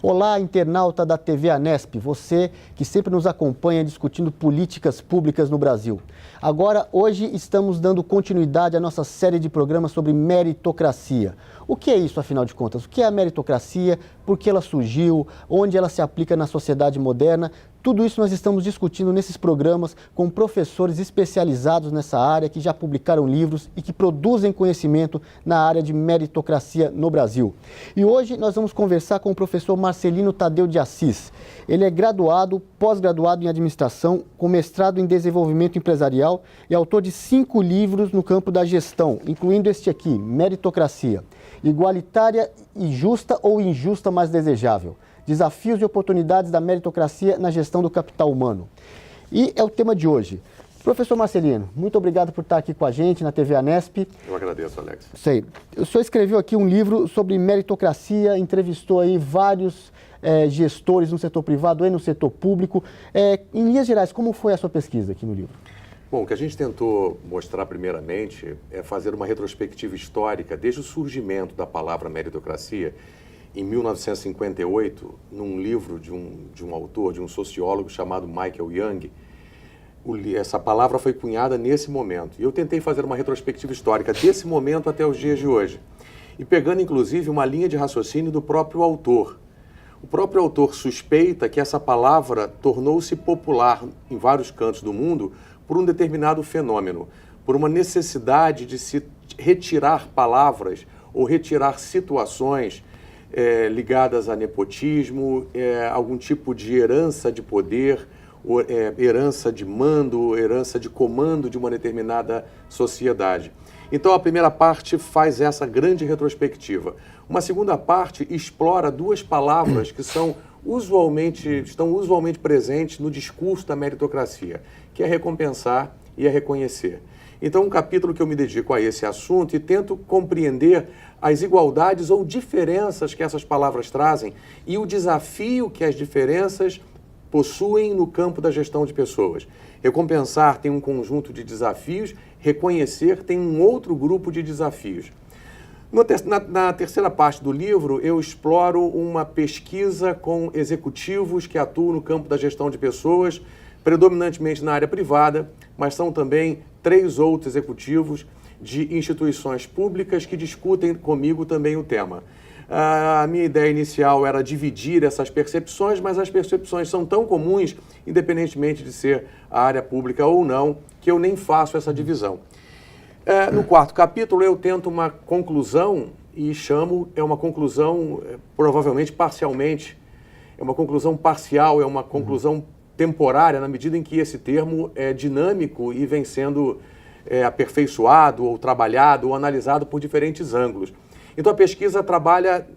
Olá, internauta da TV Anesp, você que sempre nos acompanha discutindo políticas públicas no Brasil. Agora, hoje estamos dando continuidade à nossa série de programas sobre meritocracia. O que é isso, afinal de contas? O que é a meritocracia? Por que ela surgiu? Onde ela se aplica na sociedade moderna? Tudo isso nós estamos discutindo nesses programas com professores especializados nessa área, que já publicaram livros e que produzem conhecimento na área de meritocracia no Brasil. E hoje nós vamos conversar com o professor Marcelino Tadeu de Assis. Ele é graduado, pós-graduado em administração, com mestrado em desenvolvimento empresarial e autor de 5 livros no campo da gestão, incluindo este aqui, Meritocracia. Igualitária e justa ou injusta, mas desejável. Desafios e oportunidades da meritocracia na gestão do capital humano. E é o tema de hoje. Professor Marcelino, muito obrigado por estar aqui com a gente na TV Anesp. Eu agradeço, Alex. Sei. O senhor escreveu aqui um livro sobre meritocracia, entrevistou aí vários gestores no setor privado e no setor público. Em linhas gerais, como foi a sua pesquisa aqui no livro? Bom, o que a gente tentou mostrar primeiramente é fazer uma retrospectiva histórica desde o surgimento da palavra meritocracia em 1958, num livro de um autor, de um sociólogo chamado Michael Young. Essa palavra foi cunhada nesse momento. E eu tentei fazer uma retrospectiva histórica desse momento até os dias de hoje. E pegando, inclusive, uma linha de raciocínio do próprio autor. O próprio autor suspeita que essa palavra tornou-se popular em vários cantos do mundo por um determinado fenômeno, por uma necessidade de se retirar palavras ou retirar situações ligadas a nepotismo, algum tipo de herança de poder, herança de mando, herança de comando de uma determinada sociedade. Então a primeira parte faz essa grande retrospectiva. Uma segunda parte explora 2 palavras que estão usualmente presentes no discurso da meritocracia, que é recompensar e é reconhecer. Então, um capítulo que eu me dedico a esse assunto e tento compreender as igualdades ou diferenças que essas palavras trazem e o desafio que as diferenças possuem no campo da gestão de pessoas. Recompensar tem um conjunto de desafios, reconhecer tem um outro grupo de desafios. Na terceira parte do livro, eu exploro uma pesquisa com executivos que atuam no campo da gestão de pessoas, predominantemente na área privada, mas são também 3 outros executivos de instituições públicas que discutem comigo também o tema. A minha ideia inicial era dividir essas percepções, mas as percepções são tão comuns, independentemente de ser a área pública ou não, que eu nem faço essa divisão. No 4º capítulo, eu tento uma conclusão e é uma conclusão provavelmente parcialmente, é uma conclusão parcial, é uma conclusão temporária, na medida em que esse termo é dinâmico e vem sendo aperfeiçoado ou trabalhado ou analisado por diferentes ângulos. Então a pesquisa trabalha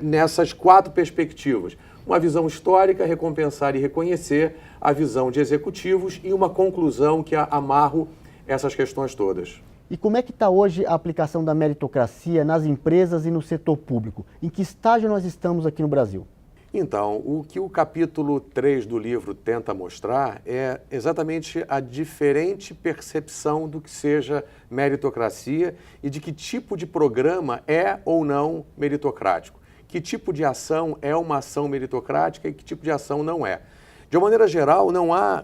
nessas 4 perspectivas. Uma visão histórica, recompensar e reconhecer, a visão de executivos e uma conclusão que amarro essas questões todas. E como é que está hoje a aplicação da meritocracia nas empresas e no setor público? Em que estágio nós estamos aqui no Brasil? Então, o que o capítulo 3 do livro tenta mostrar é exatamente a diferente percepção do que seja meritocracia e de que tipo de programa é ou não meritocrático. Que tipo de ação é uma ação meritocrática e que tipo de ação não é. De uma maneira geral, não há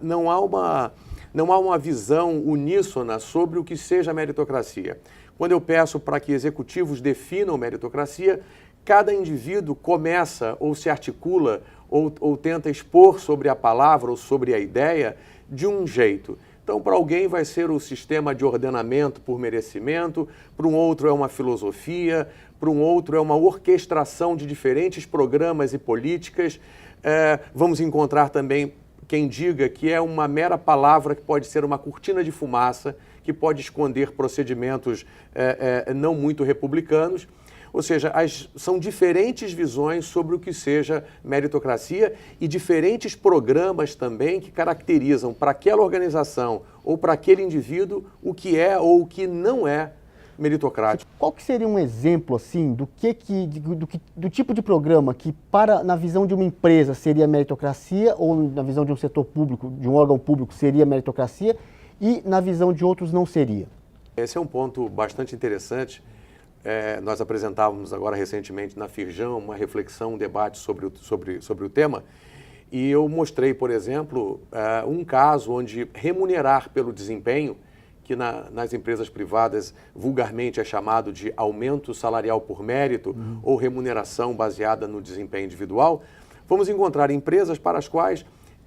uma visão uníssona sobre o que seja meritocracia. Quando eu peço para que executivos definam meritocracia, cada indivíduo começa ou se articula ou tenta expor sobre a palavra ou sobre a ideia de um jeito. Então, para alguém vai ser o sistema de ordenamento por merecimento, para um outro é uma filosofia, para um outro é uma orquestração de diferentes programas e políticas. Vamos encontrar também quem diga que é uma mera palavra que pode ser uma cortina de fumaça, que pode esconder procedimentos não muito republicanos. Ou seja, são diferentes visões sobre o que seja meritocracia e diferentes programas também que caracterizam para aquela organização ou para aquele indivíduo o que é ou o que não é meritocrático. Qual que seria um exemplo assim do tipo de programa que na visão de uma empresa seria meritocracia ou na visão de um setor público, de um órgão público seria meritocracia e na visão de outros não seria? Esse é um ponto bastante interessante, nós apresentávamos agora recentemente na Firjan uma reflexão, um debate sobre o tema, e eu mostrei, por exemplo, um caso onde remunerar pelo desempenho, que nas empresas privadas vulgarmente é chamado de aumento salarial por mérito ou remuneração baseada no desempenho individual, vamos encontrar empresas para as quais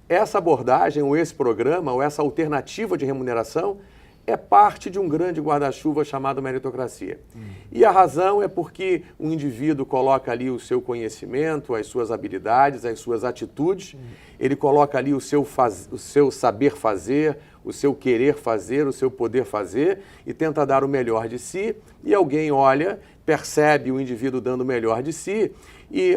essa abordagem ou esse programa ou essa alternativa de remuneração é parte de um grande guarda-chuva chamado meritocracia. E a razão é porque o indivíduo coloca ali o seu conhecimento, as suas habilidades, as suas atitudes, ele coloca ali o seu saber fazer, o seu querer fazer, o seu poder fazer e tenta dar o melhor de si, e alguém olha, percebe o indivíduo dando o melhor de si e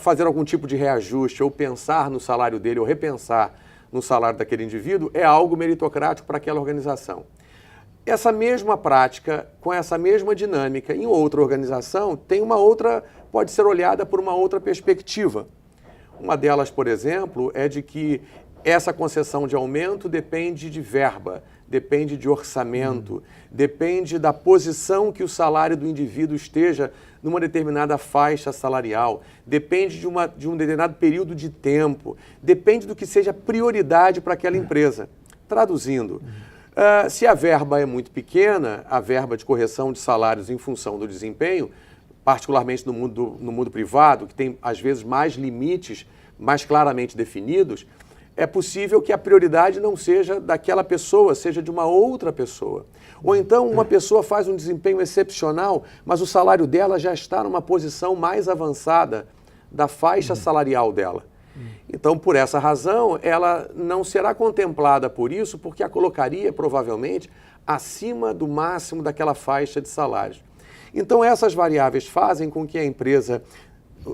fazer algum tipo de reajuste ou pensar no salário dele ou repensar no salário daquele indivíduo é algo meritocrático para aquela organização. Essa mesma prática, com essa mesma dinâmica, em outra organização, pode ser olhada por uma outra perspectiva. Uma delas, por exemplo, é de que essa concessão de aumento depende de verba, depende de orçamento, depende da posição que o salário do indivíduo esteja numa determinada faixa salarial, depende de um determinado período de tempo, depende do que seja prioridade para aquela empresa. Traduzindo, se a verba é muito pequena, a verba de correção de salários em função do desempenho, particularmente no mundo privado, que tem às vezes mais limites mais claramente definidos, é possível que a prioridade não seja daquela pessoa, seja de uma outra pessoa. Ou então uma pessoa faz um desempenho excepcional, mas o salário dela já está numa posição mais avançada da faixa salarial dela. Então, por essa razão, ela não será contemplada por isso, porque a colocaria, provavelmente, acima do máximo daquela faixa de salários. Então, essas variáveis fazem com que a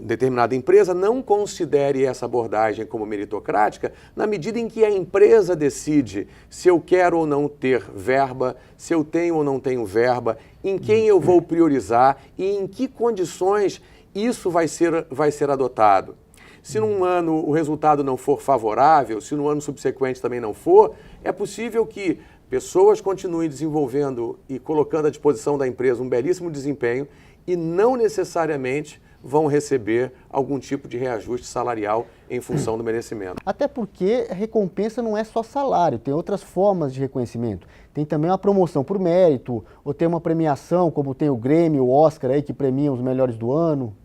determinada empresa não considere essa abordagem como meritocrática na medida em que a empresa decide se eu quero ou não ter verba, se eu tenho ou não tenho verba, em quem eu vou priorizar e em que condições isso vai ser adotado. Se num ano o resultado não for favorável, se no ano subsequente também não for, é possível que pessoas continuem desenvolvendo e colocando à disposição da empresa um belíssimo desempenho e não necessariamente vão receber algum tipo de reajuste salarial em função do merecimento. Até porque a recompensa não é só salário, tem outras formas de reconhecimento. Tem também uma promoção por mérito, ou tem uma premiação, como tem o Grêmio, o Oscar, aí, que premiam os melhores do ano.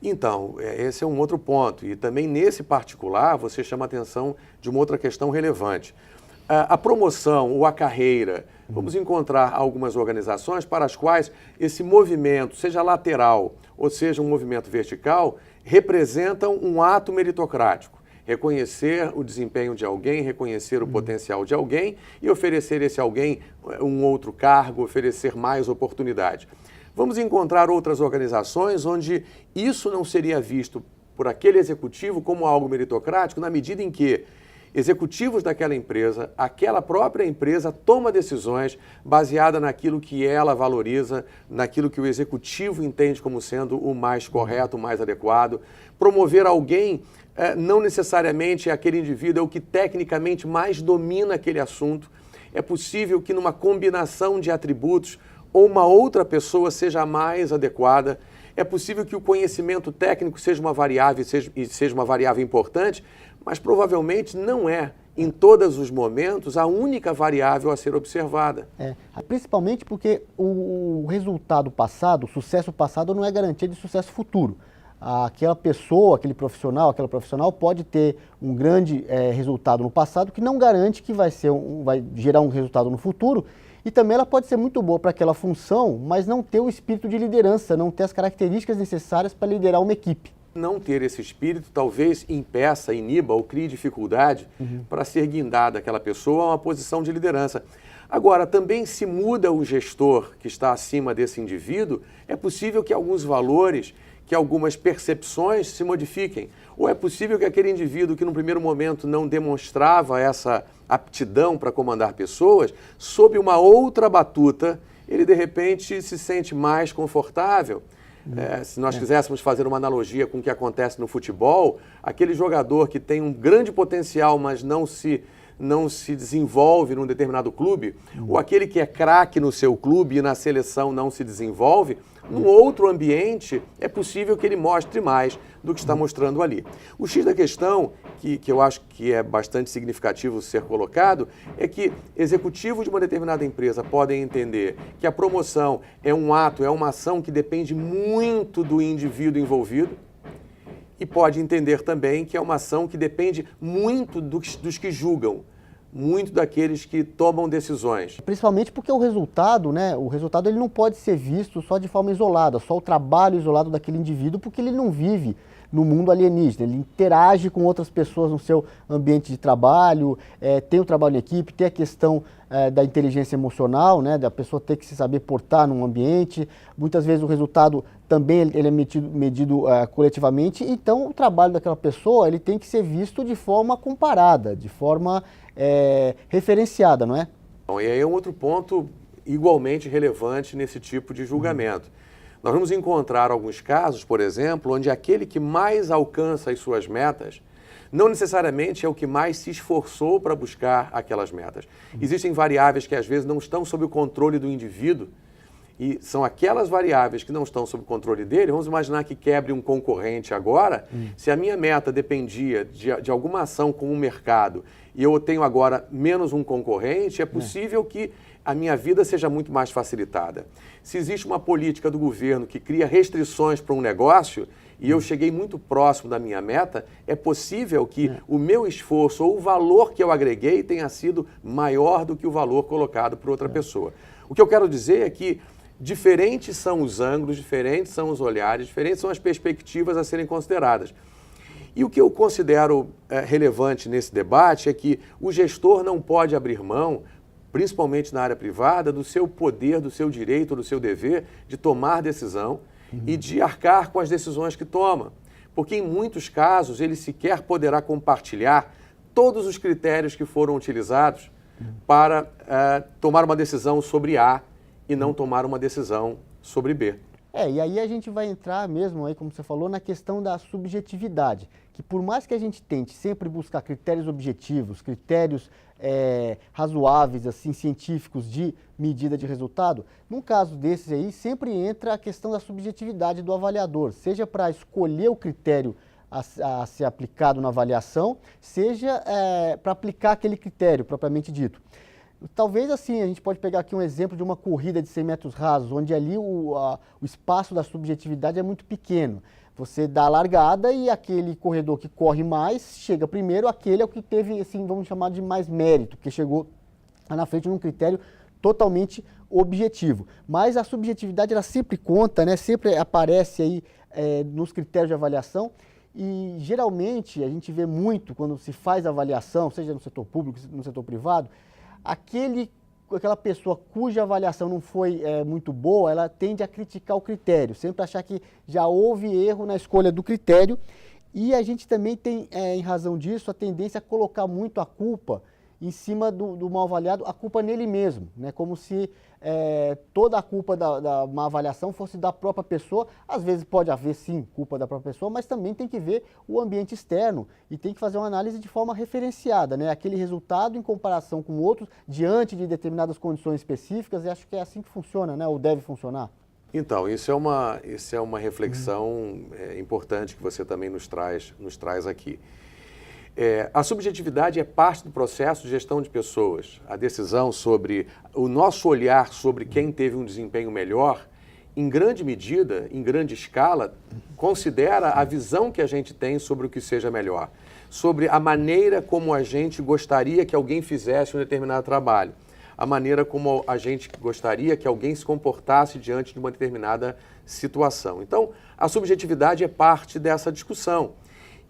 Então, esse é um outro ponto. E também nesse particular, você chama a atenção de uma outra questão relevante. A promoção ou a carreira, vamos encontrar algumas organizações para as quais esse movimento, seja lateral ou seja um movimento vertical, representam um ato meritocrático. Reconhecer o desempenho de alguém, reconhecer o potencial de alguém e oferecer a esse alguém um outro cargo, oferecer mais oportunidade. Vamos encontrar outras organizações onde isso não seria visto por aquele executivo como algo meritocrático, na medida em que executivos daquela empresa, aquela própria empresa toma decisões baseadas naquilo que ela valoriza, naquilo que o executivo entende como sendo o mais correto, o mais adequado. Promover alguém não necessariamente aquele indivíduo é o que tecnicamente mais domina aquele assunto. É possível que numa combinação de atributos ou uma outra pessoa seja mais adequada. É possível que o conhecimento técnico seja uma variável e seja uma variável importante, mas provavelmente não é, em todos os momentos, a única variável a ser observada. Principalmente porque o resultado passado, o sucesso passado não é garantia de sucesso futuro. Aquela pessoa, aquele profissional, aquela profissional pode ter um grande resultado no passado que não garante que vai gerar um resultado no futuro. E também ela pode ser muito boa para aquela função, mas não ter o espírito de liderança, não ter as características necessárias para liderar uma equipe. Não ter esse espírito talvez impeça, iniba ou crie dificuldade para ser guindada aquela pessoa a uma posição de liderança. Agora, também se muda o gestor que está acima desse indivíduo, é possível que alguns valores, que algumas percepções se modifiquem. Ou é possível que aquele indivíduo que no primeiro momento não demonstrava essa aptidão para comandar pessoas, sob uma outra batuta, ele de repente se sente mais confortável. Se nós quiséssemos fazer uma analogia com o que acontece no futebol, aquele jogador que tem um grande potencial, mas não se não se desenvolve num determinado clube, ou aquele que é craque no seu clube e na seleção não se desenvolve, num outro ambiente é possível que ele mostre mais do que está mostrando ali. O X da questão, que eu acho que é bastante significativo ser colocado, é que executivos de uma determinada empresa podem entender que a promoção é um ato, é uma ação que depende muito do indivíduo envolvido, e pode entender também que é uma ação que depende muito dos que julgam, muito daqueles que tomam decisões. Principalmente porque o resultado, né? O resultado ele não pode ser visto só de forma isolada, só o trabalho isolado daquele indivíduo, porque ele não vive no mundo alienígena, ele interage com outras pessoas no seu ambiente de trabalho, tem o trabalho em equipe, tem a questão da inteligência emocional, né? Da pessoa ter que se saber portar num ambiente. Muitas vezes o resultado também ele é medido coletivamente, então o trabalho daquela pessoa ele tem que ser visto de forma comparada, de forma referenciada, não é? E aí é um outro ponto igualmente relevante nesse tipo de julgamento. Nós vamos encontrar alguns casos, por exemplo, onde aquele que mais alcança as suas metas não necessariamente é o que mais se esforçou para buscar aquelas metas. Existem variáveis que às vezes não estão sob o controle do indivíduo e são aquelas variáveis que não estão sob o controle dele. Vamos imaginar que quebre um concorrente agora. Se a minha meta dependia de alguma ação com o mercado e eu tenho agora menos um concorrente, é possível que a minha vida seja muito mais facilitada. Se existe uma política do governo que cria restrições para um negócio e eu cheguei muito próximo da minha meta, é possível que o meu esforço ou o valor que eu agreguei tenha sido maior do que o valor colocado por outra pessoa. O que eu quero dizer é que diferentes são os ângulos, diferentes são os olhares, diferentes são as perspectivas a serem consideradas. E o que eu considero relevante nesse debate é que o gestor não pode abrir mão, principalmente na área privada, do seu poder, do seu direito, do seu dever de tomar decisão e de arcar com as decisões que toma. Porque em muitos casos ele sequer poderá compartilhar todos os critérios que foram utilizados para tomar uma decisão sobre A e não tomar uma decisão sobre B. E aí a gente vai entrar mesmo, aí, como você falou, na questão da subjetividade, que por mais que a gente tente sempre buscar critérios objetivos, critérios razoáveis, assim, científicos de medida de resultado, num caso desses aí sempre entra a questão da subjetividade do avaliador, seja para escolher o critério a ser aplicado na avaliação, seja para aplicar aquele critério propriamente dito. Talvez assim, a gente pode pegar aqui um exemplo de uma corrida de 100 metros rasos, onde ali o espaço da subjetividade é muito pequeno. Você dá a largada e aquele corredor que corre mais, chega primeiro, aquele é o que teve, assim, vamos chamar de mais mérito, porque chegou na frente num critério totalmente objetivo. Mas a subjetividade, ela sempre conta, né? Sempre aparece aí nos critérios de avaliação. E geralmente a gente vê muito quando se faz avaliação, seja no setor público, no setor privado, aquela pessoa cuja avaliação não foi muito boa, ela tende a criticar o critério, sempre achar que já houve erro na escolha do critério, e a gente também tem, em razão disso, a tendência a colocar muito a culpa em cima do mal avaliado, a culpa nele mesmo, né? Como se toda a culpa da má avaliação fosse da própria pessoa. Às vezes pode haver sim culpa da própria pessoa, mas também tem que ver o ambiente externo e tem que fazer uma análise de forma referenciada, né? Aquele resultado em comparação com outros, diante de determinadas condições específicas, e acho que é assim que funciona, né? Ou deve funcionar. Então, isso é uma reflexão importante que você também nos traz aqui. A subjetividade é parte do processo de gestão de pessoas. A decisão sobre o nosso olhar sobre quem teve um desempenho melhor, em grande medida, em grande escala, considera a visão que a gente tem sobre o que seja melhor, sobre a maneira como a gente gostaria que alguém fizesse um determinado trabalho, a maneira como a gente gostaria que alguém se comportasse diante de uma determinada situação. Então, a subjetividade é parte dessa discussão.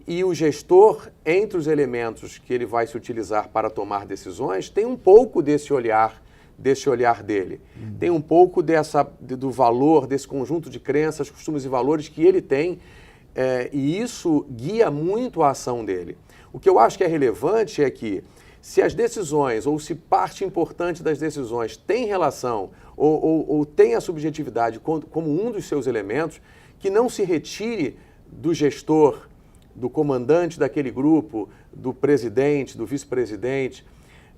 E o gestor, entre os elementos que ele vai se utilizar para tomar decisões, tem um pouco desse olhar dele. Tem um pouco do valor, desse conjunto de crenças, costumes e valores que ele tem, e isso guia muito a ação dele. O que eu acho que é relevante é que, se as decisões, ou se parte importante das decisões tem relação, ou tem a subjetividade como um dos seus elementos, que não se retire do gestor, do comandante daquele grupo, do presidente, do vice-presidente,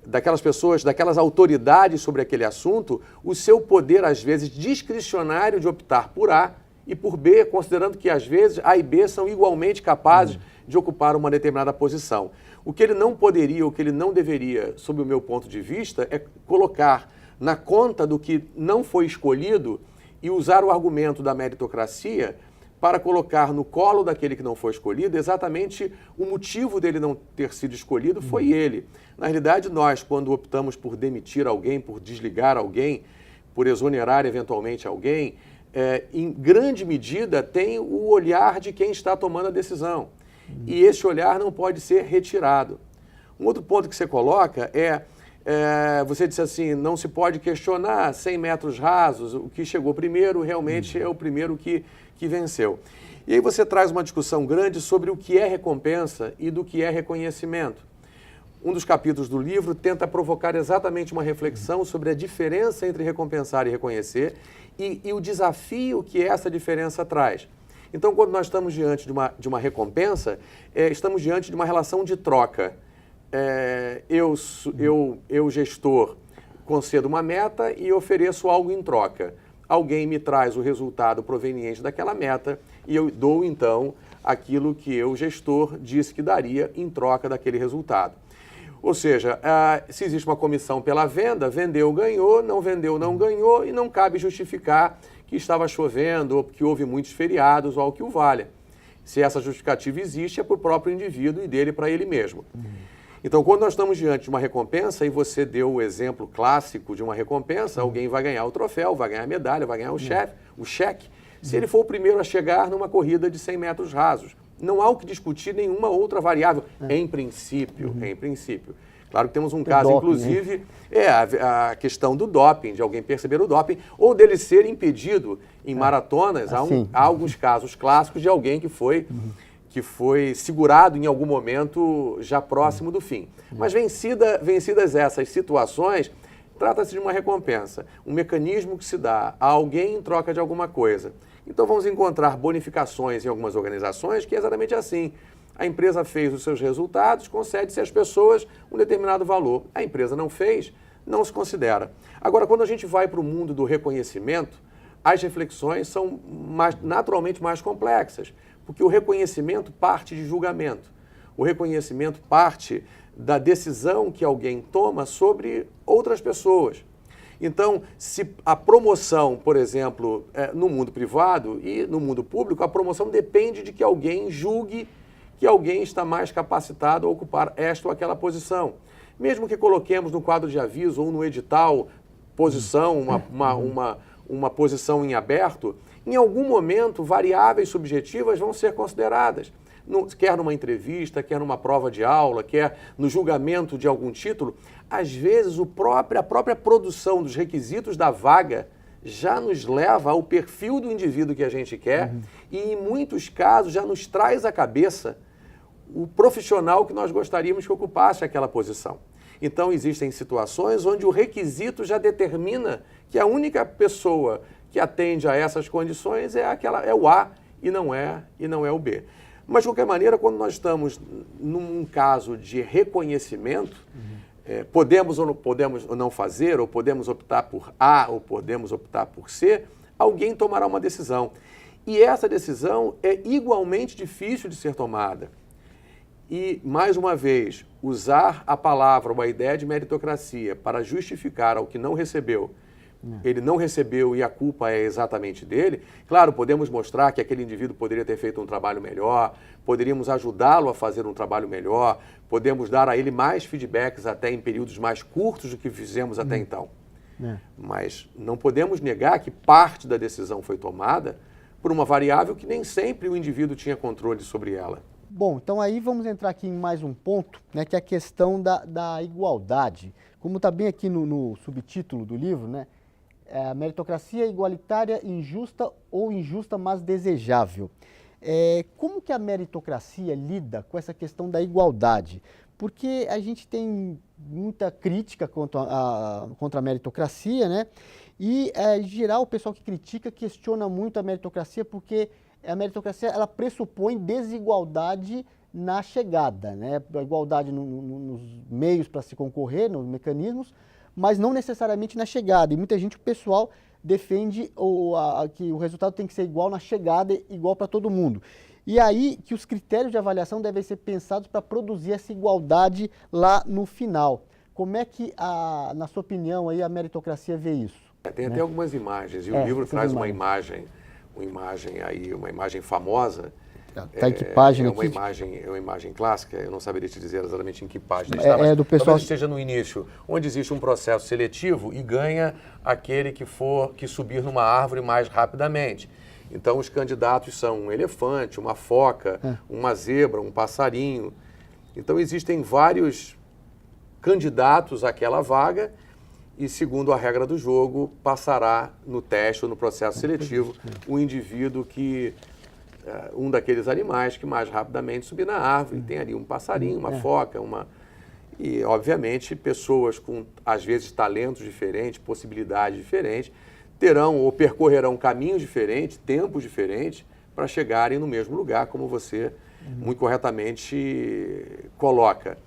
daquelas pessoas, daquelas autoridades sobre aquele assunto, o seu poder, às vezes, discricionário de optar por A e por B, considerando que, às vezes, A e B são igualmente capazes de ocupar uma determinada posição. O que ele não poderia, o que ele não deveria, sob o meu ponto de vista, é colocar na conta do que não foi escolhido e usar o argumento da meritocracia para colocar no colo daquele que não foi escolhido exatamente o motivo dele não ter sido escolhido foi ele. Na realidade, nós, quando optamos por demitir alguém, por desligar alguém, por exonerar eventualmente alguém, em grande medida tem o olhar de quem está tomando a decisão. E esse olhar não pode ser retirado. Um outro ponto que você coloca você disse assim, não se pode questionar 100 metros rasos, o que chegou primeiro realmente é o primeiro que venceu. E aí você traz uma discussão grande sobre o que é recompensa e do que é reconhecimento. Um dos capítulos do livro tenta provocar exatamente uma reflexão sobre a diferença entre recompensar e reconhecer e o desafio que essa diferença traz. Então, quando nós estamos diante de uma recompensa, estamos diante de uma relação de troca. Eu, gestor, concedo uma meta e ofereço algo em troca. Alguém me traz o resultado proveniente daquela meta e eu dou, então, aquilo que eu, gestor, disse que daria em troca daquele resultado. Ou seja, se existe uma comissão pela venda, vendeu, ganhou, não vendeu, não ganhou, e não cabe justificar que estava chovendo ou que houve muitos feriados ou algo que o valha. Se essa justificativa existe, é para o próprio indivíduo e dele para ele mesmo. Então, quando nós estamos diante de uma recompensa, e você deu o exemplo clássico de uma recompensa, alguém vai ganhar o troféu, vai ganhar a medalha, vai ganhar o cheque, se ele for o primeiro a chegar numa corrida de 100 metros rasos. Não há o que discutir nenhuma outra variável, em princípio, em princípio. Claro que temos um caso, doping, inclusive, a questão do doping, de alguém perceber o doping, ou dele ser impedido em maratonas. Há alguns casos clássicos de alguém que foi segurado em algum momento já próximo do fim. Mas vencidas essas situações, trata-se de uma recompensa, um mecanismo que se dá a alguém em troca de alguma coisa. Então vamos encontrar bonificações em algumas organizações que é exatamente assim. A empresa fez os seus resultados, concede-se às pessoas um determinado valor. A empresa não fez, não se considera. Agora, quando a gente vai para o mundo do reconhecimento, as reflexões são naturalmente mais complexas, porque o reconhecimento parte de julgamento. O reconhecimento parte da decisão que alguém toma sobre outras pessoas. Então, se a promoção, por exemplo, no mundo privado e no mundo público, a promoção depende de que alguém julgue que alguém está mais capacitado a ocupar esta ou aquela posição. Mesmo que coloquemos no quadro de aviso ou no edital posição, uma posição em aberto, em algum momento variáveis subjetivas vão ser consideradas. Quer numa entrevista, quer numa prova de aula, quer no julgamento de algum título, às vezes a própria produção dos requisitos da vaga já nos leva ao perfil do indivíduo que a gente quer e, em muitos casos, já nos traz à cabeça o profissional que nós gostaríamos que ocupasse aquela posição. Então, existem situações onde o requisito já determina que a única pessoa que atende a essas condições é o A e não é o B. Mas, de qualquer maneira, quando nós estamos num caso de reconhecimento, podemos ou não fazer, ou podemos optar por A, ou podemos optar por C, alguém tomará uma decisão. E essa decisão é igualmente difícil de ser tomada. E, mais uma vez, usar a palavra ou a ideia de meritocracia para justificar ao que não recebeu, ele não recebeu e a culpa é exatamente dele, claro, podemos mostrar que aquele indivíduo poderia ter feito um trabalho melhor, poderíamos ajudá-lo a fazer um trabalho melhor, podemos dar a ele mais feedbacks até em períodos mais curtos do que fizemos até então. Mas não podemos negar que parte da decisão foi tomada por uma variável que nem sempre o indivíduo tinha controle sobre ela. Bom, então aí vamos entrar aqui em mais um ponto, né, que é a questão da igualdade. Como está bem aqui no subtítulo do livro, né, a meritocracia igualitária, injusta ou injusta, mas desejável. Como que a meritocracia lida com essa questão da igualdade? Porque a gente tem muita crítica contra a meritocracia, né? E, em geral, o pessoal que critica questiona muito a meritocracia porque a meritocracia ela pressupõe desigualdade na chegada, né? A igualdade nos meios para se concorrer, nos mecanismos, mas não necessariamente na chegada. E muita gente, o pessoal, defende que o resultado tem que ser igual na chegada, igual para todo mundo. E aí que os critérios de avaliação devem ser pensados para produzir essa igualdade lá no final. Como é que, na sua opinião, aí, a meritocracia vê isso? Tem até algumas imagens, e o livro traz uma imagem famosa. Tá em que página aqui? É uma imagem clássica, eu não saberia te dizer exatamente em que página está, mas do pessoal... talvez esteja no início, onde existe um processo seletivo e ganha aquele que subir numa árvore mais rapidamente. Então, os candidatos são um elefante, uma foca, uma zebra, um passarinho. Então, existem vários candidatos àquela vaga e, segundo a regra do jogo, passará no teste ou no processo seletivo o indivíduo que... um daqueles animais que mais rapidamente subir na árvore. Tem ali um passarinho, uma foca, e, obviamente, pessoas com, às vezes, talentos diferentes, possibilidades diferentes, terão ou percorrerão caminhos diferentes, tempos diferentes, para chegarem no mesmo lugar, como você muito corretamente coloca.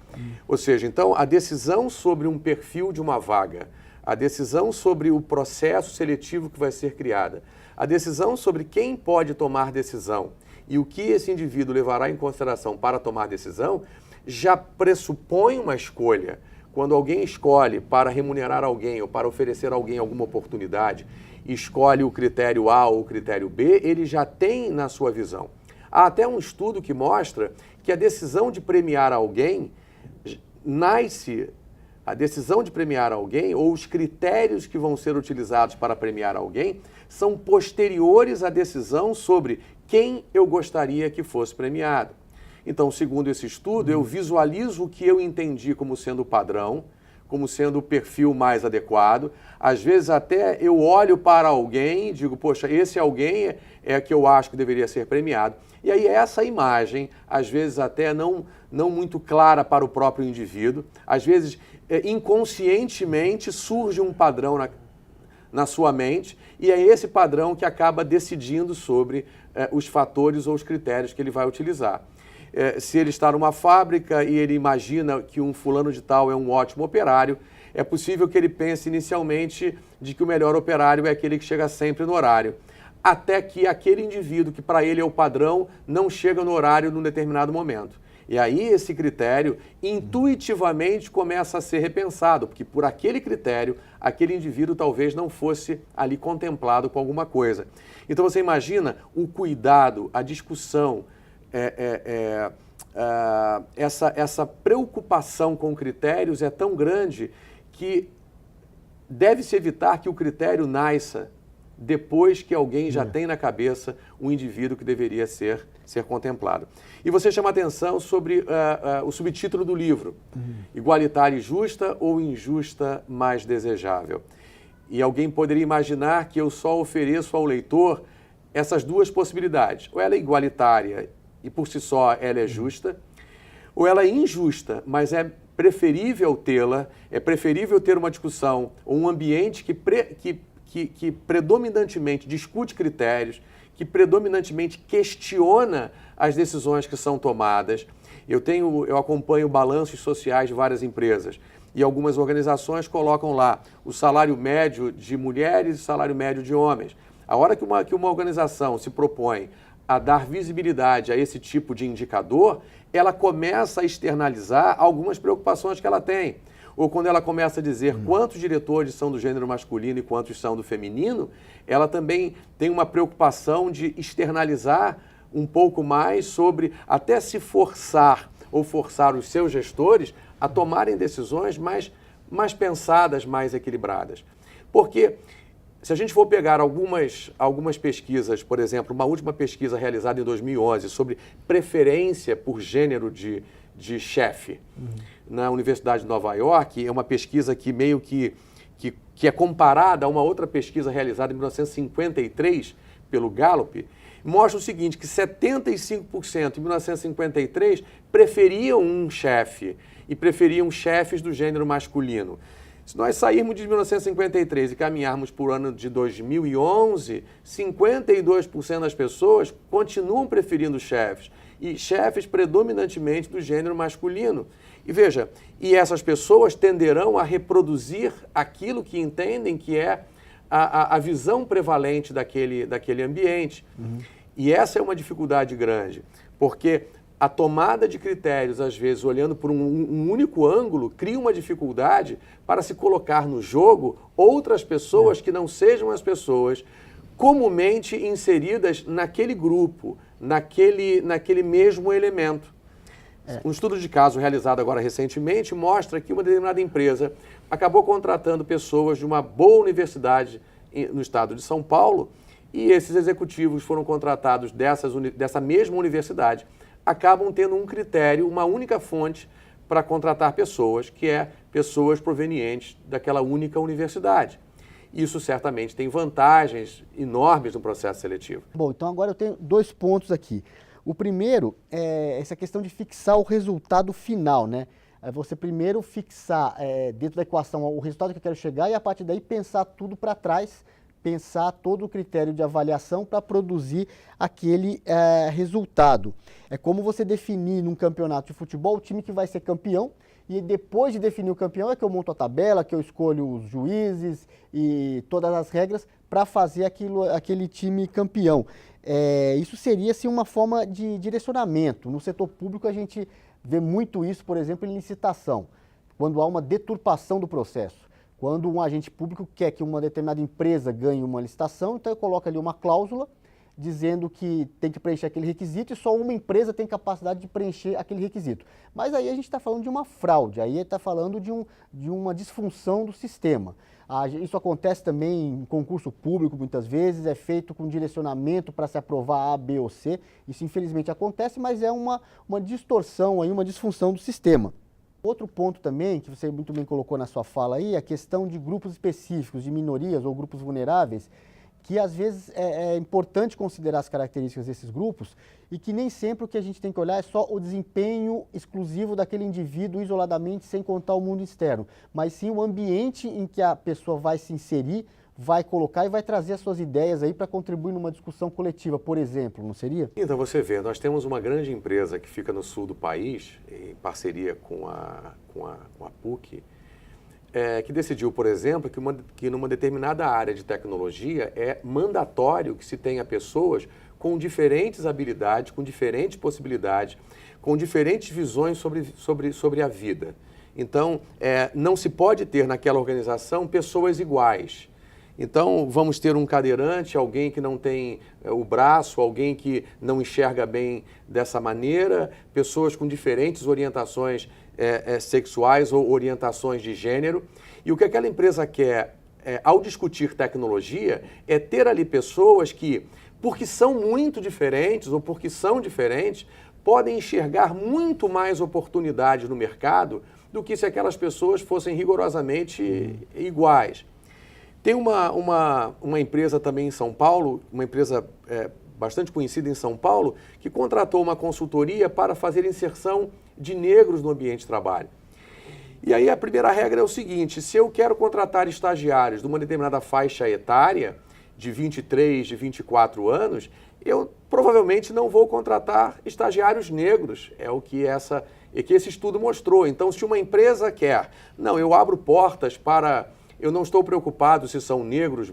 Ou seja, então, a decisão sobre um perfil de uma vaga, a decisão sobre o processo seletivo que vai ser criada, a decisão sobre quem pode tomar decisão e o que esse indivíduo levará em consideração para tomar decisão, já pressupõe uma escolha. Quando alguém escolhe para remunerar alguém ou para oferecer a alguém alguma oportunidade, escolhe o critério A ou o critério B, ele já tem na sua visão. Há até um estudo que mostra que a decisão de premiar alguém a decisão de premiar alguém ou os critérios que vão ser utilizados para premiar alguém são posteriores à decisão sobre quem eu gostaria que fosse premiado. Então, segundo esse estudo, eu visualizo o que eu entendi como sendo o padrão, como sendo o perfil mais adequado. Às vezes até eu olho para alguém e digo, poxa, esse alguém é que eu acho que deveria ser premiado. E aí essa imagem, às vezes até não muito clara para o próprio indivíduo, às vezes inconscientemente surge um padrão na sua mente e é esse padrão que acaba decidindo sobre os fatores ou os critérios que ele vai utilizar. Se ele está numa fábrica e ele imagina que um fulano de tal é um ótimo operário, é possível que ele pense inicialmente de que o melhor operário é aquele que chega sempre no horário, até que aquele indivíduo que para ele é o padrão não chega no horário num determinado momento. E aí esse critério intuitivamente começa a ser repensado, porque por aquele critério, aquele indivíduo talvez não fosse ali contemplado com alguma coisa. Então você imagina o cuidado, a discussão, essa preocupação com critérios é tão grande que deve-se evitar que o critério nasça depois que alguém já tem na cabeça um indivíduo que deveria ser contemplado. E você chama atenção sobre o subtítulo do livro, Igualitária e Justa ou Injusta mais Desejável? E alguém poderia imaginar que eu só ofereço ao leitor essas duas possibilidades. Ou ela é igualitária e por si só ela é justa, ou ela é injusta, mas é preferível tê-la, é preferível ter uma discussão ou um ambiente que predominantemente discute critérios, que predominantemente questiona as decisões que são tomadas. Eu acompanho balanços sociais de várias empresas e algumas organizações colocam lá o salário médio de mulheres e o salário médio de homens. A hora que uma organização se propõe a dar visibilidade a esse tipo de indicador, ela começa a externalizar algumas preocupações que ela tem. Ou quando ela começa a dizer quantos diretores são do gênero masculino e quantos são do feminino, ela também tem uma preocupação de externalizar um pouco mais sobre até se forçar ou forçar os seus gestores a tomarem decisões mais pensadas, mais equilibradas. Porque se a gente for pegar algumas pesquisas, por exemplo, uma última pesquisa realizada em 2011 sobre preferência por gênero de chefe na Universidade de Nova York, é uma pesquisa que meio que é comparada a uma outra pesquisa realizada em 1953 pelo Gallup, mostra o seguinte, que 75% em 1953 preferiam um chefe e preferiam chefes do gênero masculino. Se nós sairmos de 1953 e caminharmos para o ano de 2011, 52% das pessoas continuam preferindo chefes e chefes predominantemente do gênero masculino. E veja, e essas pessoas tenderão a reproduzir aquilo que entendem que é a visão prevalente daquele ambiente. E essa é uma dificuldade grande, porque a tomada de critérios, às vezes, olhando por um único ângulo, cria uma dificuldade para se colocar no jogo outras pessoas que não sejam as pessoas comumente inseridas naquele grupo, naquele mesmo elemento. Um estudo de caso realizado agora recentemente mostra que uma determinada empresa acabou contratando pessoas de uma boa universidade no estado de São Paulo e esses executivos foram contratados dessa mesma universidade, acabam tendo um critério, uma única fonte para contratar pessoas, que é pessoas provenientes daquela única universidade. Isso certamente tem vantagens enormes no processo seletivo. Bom, então agora eu tenho 2 pontos aqui. O primeiro é essa questão de fixar o resultado final, né? É você primeiro fixar dentro da equação o resultado que eu quero chegar e a partir daí pensar tudo para trás, pensar todo o critério de avaliação para produzir aquele resultado. É como você definir num campeonato de futebol o time que vai ser campeão e depois de definir o campeão é que eu monto a tabela, que eu escolho os juízes e todas as regras para fazer aquele time campeão. Isso seria assim, uma forma de direcionamento. No setor público a gente vê muito isso, por exemplo, em licitação, quando há uma deturpação do processo. Quando um agente público quer que uma determinada empresa ganhe uma licitação, então ele coloca ali uma cláusula dizendo que tem que preencher aquele requisito e só uma empresa tem capacidade de preencher aquele requisito. Mas aí a gente está falando de uma fraude, aí está falando de uma disfunção do sistema. Isso acontece também em concurso público, muitas vezes, é feito com direcionamento para se aprovar A, B ou C. Isso infelizmente acontece, mas é uma distorção, aí, uma disfunção do sistema. Outro ponto também, que você muito bem colocou na sua fala aí, a questão de grupos específicos, de minorias ou grupos vulneráveis, que às vezes é importante considerar as características desses grupos e que nem sempre o que a gente tem que olhar é só o desempenho exclusivo daquele indivíduo isoladamente, sem contar o mundo externo, mas sim o ambiente em que a pessoa vai se inserir, vai colocar e vai trazer as suas ideias aí para contribuir numa discussão coletiva, por exemplo, não seria? Então você vê, nós temos uma grande empresa que fica no sul do país, em parceria com a PUC, que decidiu, por exemplo, que numa determinada área de tecnologia é mandatório que se tenha pessoas com diferentes habilidades, com diferentes possibilidades, com diferentes visões sobre a vida. Então, não se pode ter naquela organização pessoas iguais. Então, vamos ter um cadeirante, alguém que não tem o braço, alguém que não enxerga bem dessa maneira, pessoas com diferentes orientações sexuais ou orientações de gênero. E o que aquela empresa quer, ao discutir tecnologia, é ter ali pessoas que, porque são muito diferentes ou porque são diferentes, podem enxergar muito mais oportunidade no mercado do que se aquelas pessoas fossem rigorosamente iguais. Tem uma empresa também em São Paulo, uma empresa bastante conhecida em São Paulo, que contratou uma consultoria para fazer inserção de negros no ambiente de trabalho. E aí a primeira regra é o seguinte: se eu quero contratar estagiários de uma determinada faixa etária, de 23, de 24 anos, eu provavelmente não vou contratar estagiários negros, é o que esse estudo mostrou. Então, se uma empresa quer, não, eu abro portas para... Eu não estou preocupado se são negros,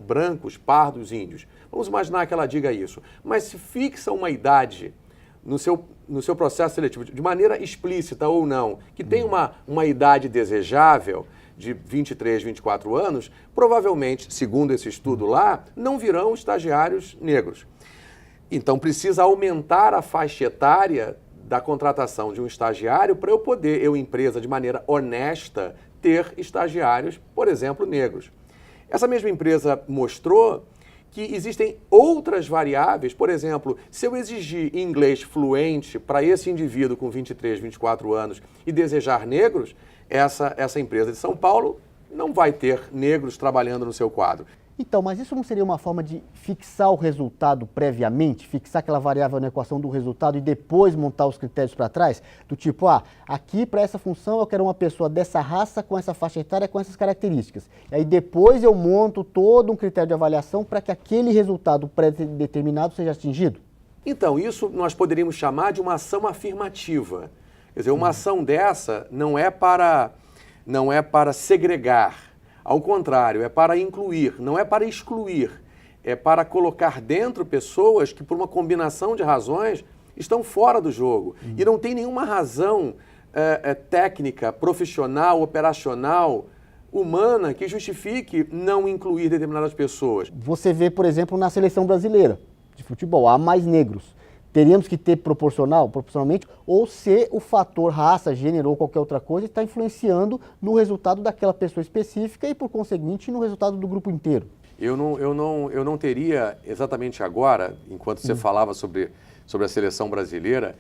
brancos, pardos, índios. Vamos imaginar que ela diga isso. Mas se fixa uma idade no seu processo seletivo, de maneira explícita ou não, que tem uma idade desejável de 23, 24 anos, provavelmente, segundo esse estudo lá, não virão estagiários negros. Então, precisa aumentar a faixa etária da contratação de um estagiário para eu poder, empresa, de maneira honesta, ter estagiários, por exemplo, negros. Essa mesma empresa mostrou que existem outras variáveis, por exemplo, se eu exigir inglês fluente para esse indivíduo com 23, 24 anos e desejar negros, essa empresa de São Paulo não vai ter negros trabalhando no seu quadro. Então, mas isso não seria uma forma de fixar o resultado previamente, fixar aquela variável na equação do resultado e depois montar os critérios para trás? Do tipo, aqui para essa função eu quero uma pessoa dessa raça, com essa faixa etária, com essas características. E aí depois eu monto todo um critério de avaliação para que aquele resultado pré-determinado seja atingido? Então, isso nós poderíamos chamar de uma ação afirmativa. Quer dizer, uma ação dessa não é para segregar, ao contrário, é para incluir, não é para excluir, é para colocar dentro pessoas que, por uma combinação de razões, estão fora do jogo. E não tem nenhuma razão técnica, profissional, operacional, humana, que justifique não incluir determinadas pessoas. Você vê, por exemplo, na seleção brasileira de futebol, há mais negros. Teríamos que ter proporcionalmente, ou se o fator raça, gênero ou qualquer outra coisa está influenciando no resultado daquela pessoa específica e, por conseguinte, no resultado do grupo inteiro. Eu não teria exatamente agora, enquanto você falava sobre a seleção brasileira,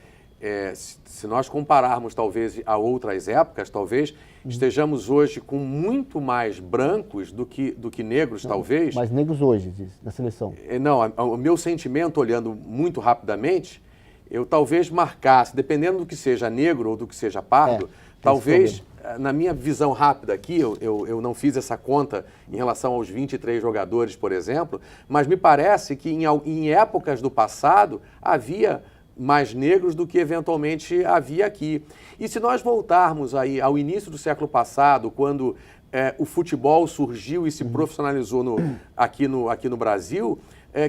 se nós compararmos talvez a outras épocas, talvez estejamos hoje com muito mais brancos do que negros, talvez. Mas negros hoje, na seleção? Não, o meu sentimento, olhando muito rapidamente, eu talvez marcasse, dependendo do que seja negro ou do que seja pardo, talvez, na minha visão rápida aqui, eu não fiz essa conta em relação aos 23 jogadores, por exemplo, mas me parece que em épocas do passado havia mais negros do que eventualmente havia aqui. E se nós voltarmos aí ao início do século passado, quando o futebol surgiu e se profissionalizou aqui no Brasil,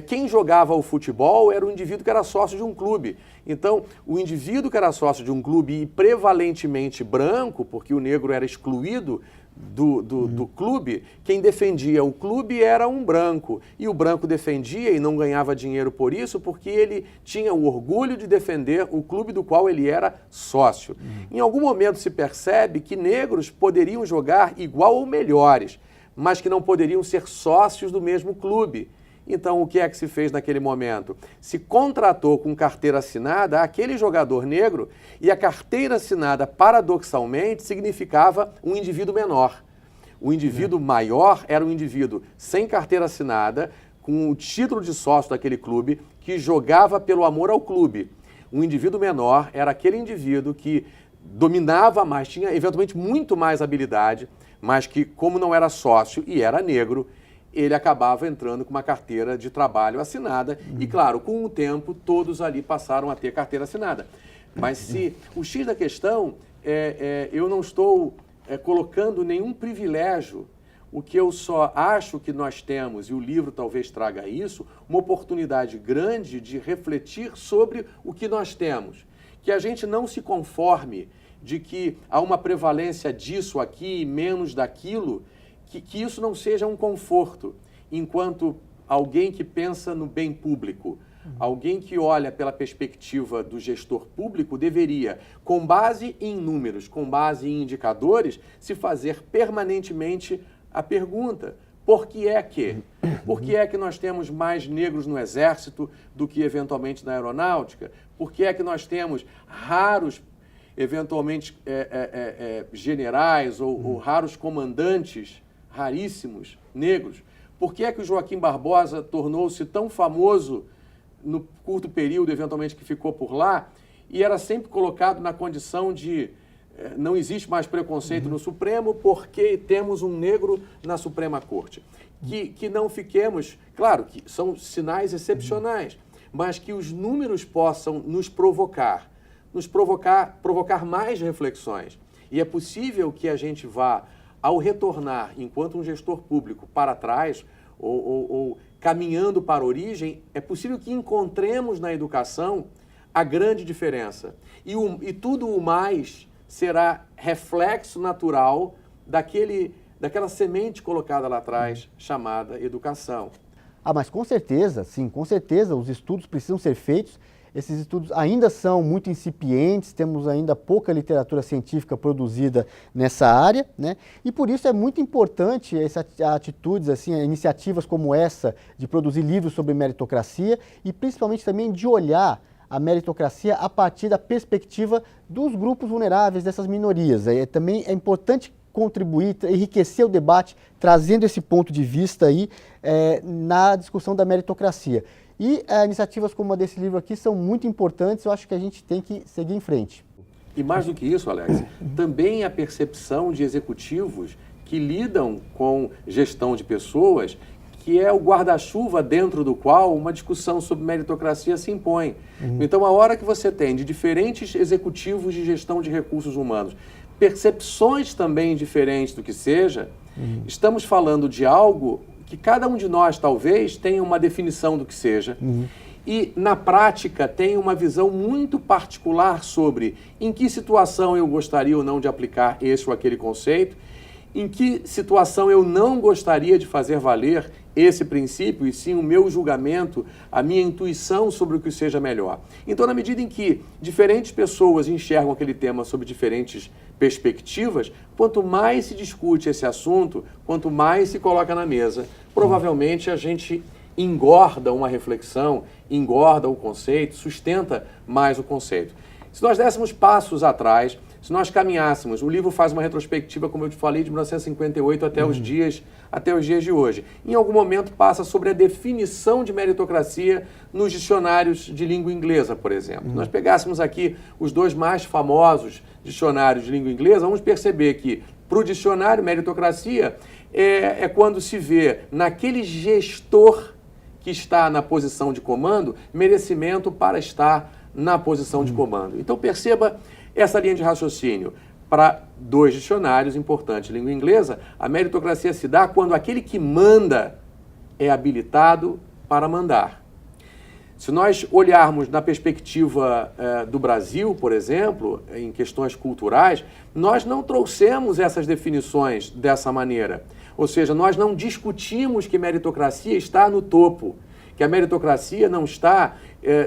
quem jogava o futebol era o indivíduo que era sócio de um clube. Então, o indivíduo que era sócio de um clube e prevalentemente branco, porque o negro era excluído do clube, quem defendia o clube era um branco. E o branco defendia e não ganhava dinheiro por isso, porque ele tinha o orgulho de defender o clube do qual ele era sócio. Em algum momento se percebe que negros poderiam jogar igual ou melhores, mas que não poderiam ser sócios do mesmo clube. Então, o que é que se fez naquele momento? Se contratou com carteira assinada aquele jogador negro e a carteira assinada, paradoxalmente, significava um indivíduo menor. O indivíduo maior era um indivíduo sem carteira assinada, com o título de sócio daquele clube, que jogava pelo amor ao clube. Um indivíduo menor era aquele indivíduo que dominava mais, tinha eventualmente muito mais habilidade, mas que, como não era sócio e era negro, ele acabava entrando com uma carteira de trabalho assinada e, claro, com o tempo, todos ali passaram a ter carteira assinada. Mas se o X da questão, eu não estou colocando nenhum privilégio, o que eu só acho que nós temos, e o livro talvez traga isso, uma oportunidade grande de refletir sobre o que nós temos. Que a gente não se conforme de que há uma prevalência disso aqui e menos daquilo, que isso não seja um conforto, enquanto alguém que pensa no bem público, alguém que olha pela perspectiva do gestor público deveria, com base em números, com base em indicadores, se fazer permanentemente a pergunta: por que é que? Por que é que nós temos mais negros no Exército do que eventualmente na Aeronáutica? Por que é que nós temos raros, eventualmente, generais ou raros comandantes, raríssimos, negros? Por que é que o Joaquim Barbosa tornou-se tão famoso no curto período, eventualmente, que ficou por lá, e era sempre colocado na condição de não existe mais preconceito no Supremo porque temos um negro na Suprema Corte? Que não fiquemos, claro, que são sinais excepcionais, mas que os números possam nos provocar mais reflexões. E é possível que a gente vá, ao retornar, enquanto um gestor público, para trás, ou caminhando para a origem, é possível que encontremos na educação a grande diferença. E tudo o mais será reflexo natural daquela semente colocada lá atrás, chamada educação. Mas com certeza, sim, com certeza, os estudos precisam ser feitos. Esses estudos ainda são muito incipientes, temos ainda pouca literatura científica produzida nessa área, né? E por isso é muito importante essas atitudes, assim, iniciativas como essa, de produzir livros sobre meritocracia e principalmente também de olhar a meritocracia a partir da perspectiva dos grupos vulneráveis, dessas minorias. Também é importante contribuir, enriquecer o debate, trazendo esse ponto de vista aí na discussão da meritocracia. E iniciativas como a desse livro aqui são muito importantes, eu acho que a gente tem que seguir em frente. E mais do que isso, Alex, também a percepção de executivos que lidam com gestão de pessoas que é o guarda-chuva dentro do qual uma discussão sobre meritocracia se impõe. Então, a hora que você tem de diferentes executivos de gestão de recursos humanos, percepções também diferentes do que seja, estamos falando de algo que cada um de nós, talvez, tenha uma definição do que seja, e, na prática, tem uma visão muito particular sobre em que situação eu gostaria ou não de aplicar esse ou aquele conceito, em que situação eu não gostaria de fazer valer esse princípio, e sim o meu julgamento, a minha intuição sobre o que seja melhor. Então, na medida em que diferentes pessoas enxergam aquele tema sob diferentes perspectivas, quanto mais se discute esse assunto, quanto mais se coloca na mesa, provavelmente a gente engorda uma reflexão, engorda o conceito, sustenta mais o conceito. Se nós dessemos passos atrás, se nós caminhássemos, o livro faz uma retrospectiva, como eu te falei, de 1958 até os dias de hoje. Em algum momento passa sobre a definição de meritocracia nos dicionários de língua inglesa, por exemplo. Nós pegássemos aqui os dois mais famosos dicionários de língua inglesa, vamos perceber que, para o dicionário, meritocracia é quando se vê naquele gestor que está na posição de comando, merecimento para estar na posição de comando. Então perceba essa linha de raciocínio. Para dois dicionários importantes de língua inglesa, a meritocracia se dá quando aquele que manda é habilitado para mandar. Se nós olharmos na perspectiva do Brasil, por exemplo, em questões culturais, nós não trouxemos essas definições dessa maneira. Ou seja, nós não discutimos que meritocracia está no topo, que a meritocracia não está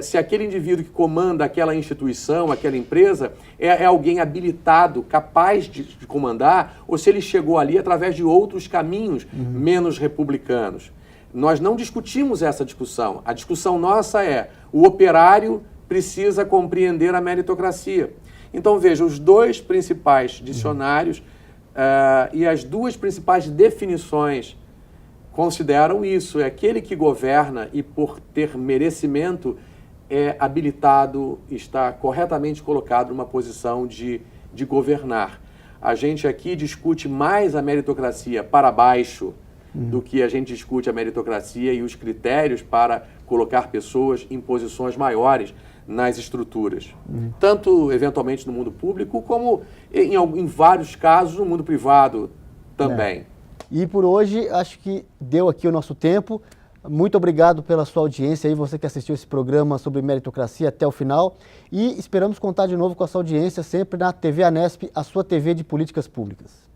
se aquele indivíduo que comanda aquela instituição, aquela empresa, é alguém habilitado, capaz de comandar, ou se ele chegou ali através de outros caminhos menos republicanos. Nós não discutimos essa discussão. A discussão nossa é: o operário precisa compreender a meritocracia. Então, veja, os dois principais dicionários e as duas principais definições consideram isso: é aquele que governa e, por ter merecimento, é habilitado, está corretamente colocado numa posição de governar. A gente aqui discute mais a meritocracia para baixo do que a gente discute a meritocracia e os critérios para colocar pessoas em posições maiores nas estruturas. Tanto, eventualmente, no mundo público, como, em vários casos, no mundo privado também. E por hoje, acho que deu aqui o nosso tempo. Muito obrigado pela sua audiência aí, você que assistiu esse programa sobre meritocracia até o final. E esperamos contar de novo com a sua audiência sempre na TV Anesp, a sua TV de políticas públicas.